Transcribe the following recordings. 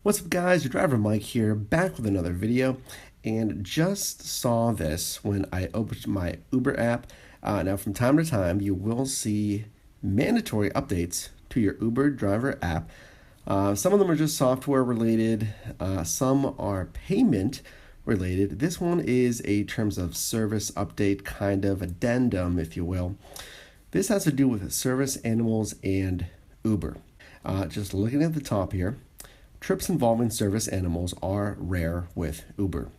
What's up guys, your driver Mike here, back with another video, and just saw this when I opened my Uber app. Now from time to time you will see mandatory updates to your Uber driver app. Some of them are just software related, some are payment related. This one is a terms of service update, kind of addendum if you will. This has to do with service animals and Uber. Just looking at the top here, trips involving service animals are rare with Uber.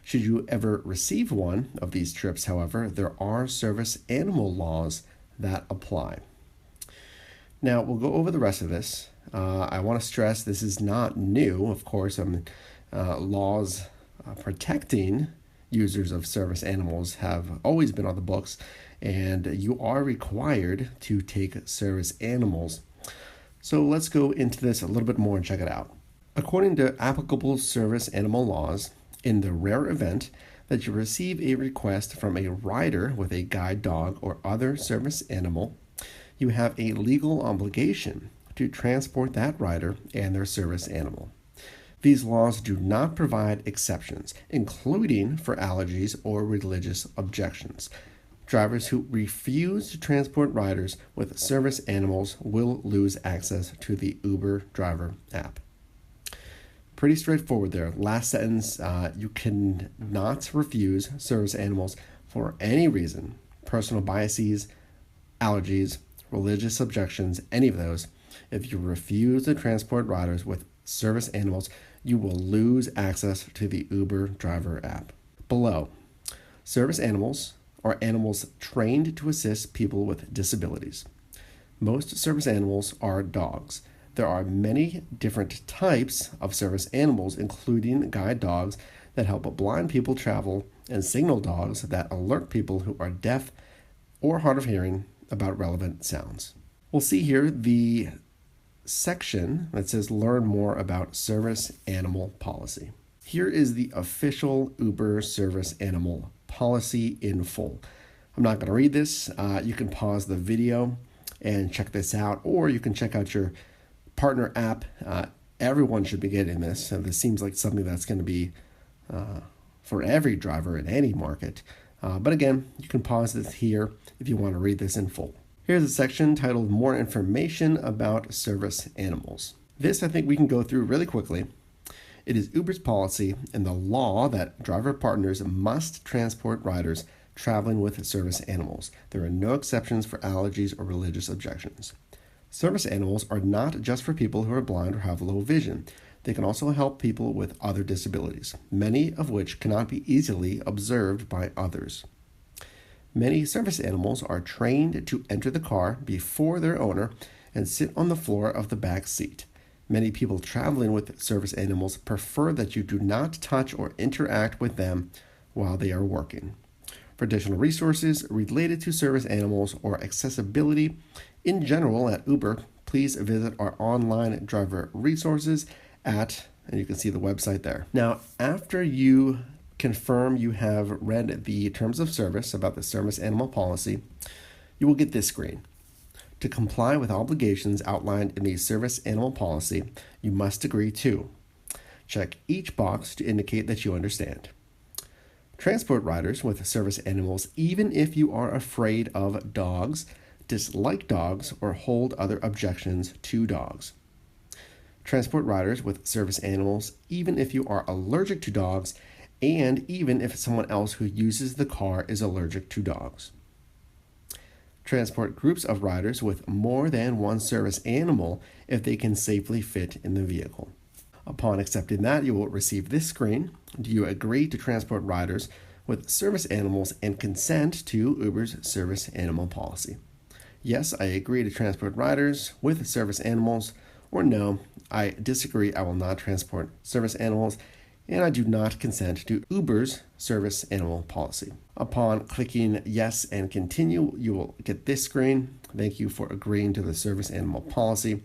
Should you ever receive one of these trips, however, there are service animal laws that apply. Now, we'll go over the rest of this. I want to stress this is not new. Of course, laws protecting users of service animals have always been on the books, and you are required to take service animals. So let's go into this a little bit more and check it out. According to applicable service animal laws, in the rare event that you receive a request from a rider with a guide dog or other service animal, you have a legal obligation to transport that rider and their service animal. These laws do not provide exceptions, including for allergies or religious objections. Drivers who refuse to transport riders with service animals will lose access to the Uber driver app. Pretty straightforward there. Last sentence, you cannot refuse service animals for any reason. Personal biases, allergies, religious objections, any of those. If you refuse to transport riders with service animals, you will lose access to the Uber driver app. Below, service animals are animals trained to assist people with disabilities. Most service animals are dogs. There are many different types of service animals, including guide dogs that help blind people travel and signal dogs that alert people who are deaf or hard of hearing about relevant sounds. We'll see here the section that says learn more about service animal policy. Here is the official Uber service animal policy in full. I'm not going to read this. You can pause the video and check this out, or you can check out your partner app. Everyone should be getting this. So this seems like something that's going to be for every driver in any market. But again, you can pause this here if you want to read this in full. Here's a section titled More Information About Service Animals. This I think we can go through really quickly. It is Uber's policy and the law that driver partners must transport riders traveling with service animals. There are no exceptions for allergies or religious objections. Service animals are not just for people who are blind or have low vision. They can also help people with other disabilities, many of which cannot be easily observed by others. Many service animals are trained to enter the car before their owner and sit on the floor of the back seat. Many people traveling with service animals prefer that you do not touch or interact with them while they are working. For additional resources related to service animals or accessibility in general at Uber, please visit our online driver resources and you can see the website there. Now, after you confirm you have read the terms of service about the service animal policy, you will get this screen. To comply with obligations outlined in the service animal policy, you must agree to check each box to indicate that you understand. Transport riders with service animals even if you are afraid of dogs, dislike dogs, or hold other objections to dogs. Transport riders with service animals even if you are allergic to dogs and even if someone else who uses the car is allergic to dogs. Transport groups of riders with more than one service animal if they can safely fit in the vehicle. Upon accepting that, you will receive this screen. Do you agree to transport riders with service animals and consent to Uber's service animal policy? Yes, I agree to transport riders with service animals, or no, I disagree, I will not transport service animals, and I do not consent to Uber's service animal policy. Upon clicking yes and continue, you will get this screen. Thank you for agreeing to the service animal policy.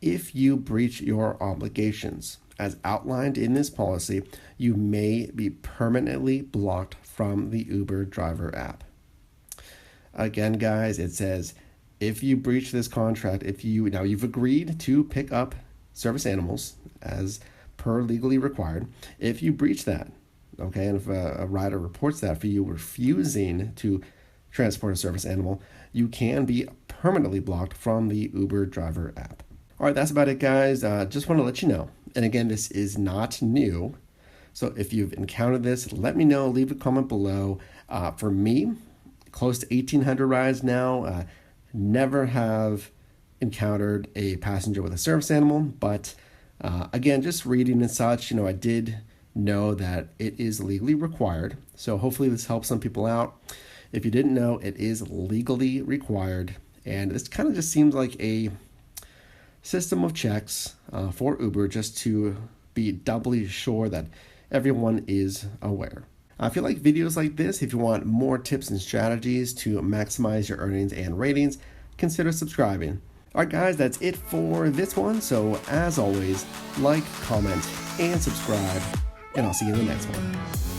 If you breach your obligations, as outlined in this policy, you may be permanently blocked from the Uber driver app. Again, guys, it says if you breach this contract, you've agreed to pick up service animals as per legally required. If you breach that, okay, and if a rider reports that for you refusing to transport a service animal, you can be permanently blocked from the Uber driver app. All right, that's about it, guys. Just want to let you know. And again, this is not new. So if you've encountered this, let me know. Leave a comment below. For me, close to 1,800 rides now. Never have encountered a passenger with a service animal, but again, just reading and such, I did know that it is legally required. So hopefully this helps some people out. If you didn't know, it is legally required. And this kind of just seems like a system of checks for Uber just to be doubly sure that everyone is aware. If you like videos like this, if you want more tips and strategies to maximize your earnings and ratings, consider subscribing. All right, guys, that's it for this one. So as always, like, comment, and subscribe, and I'll see you in the next one.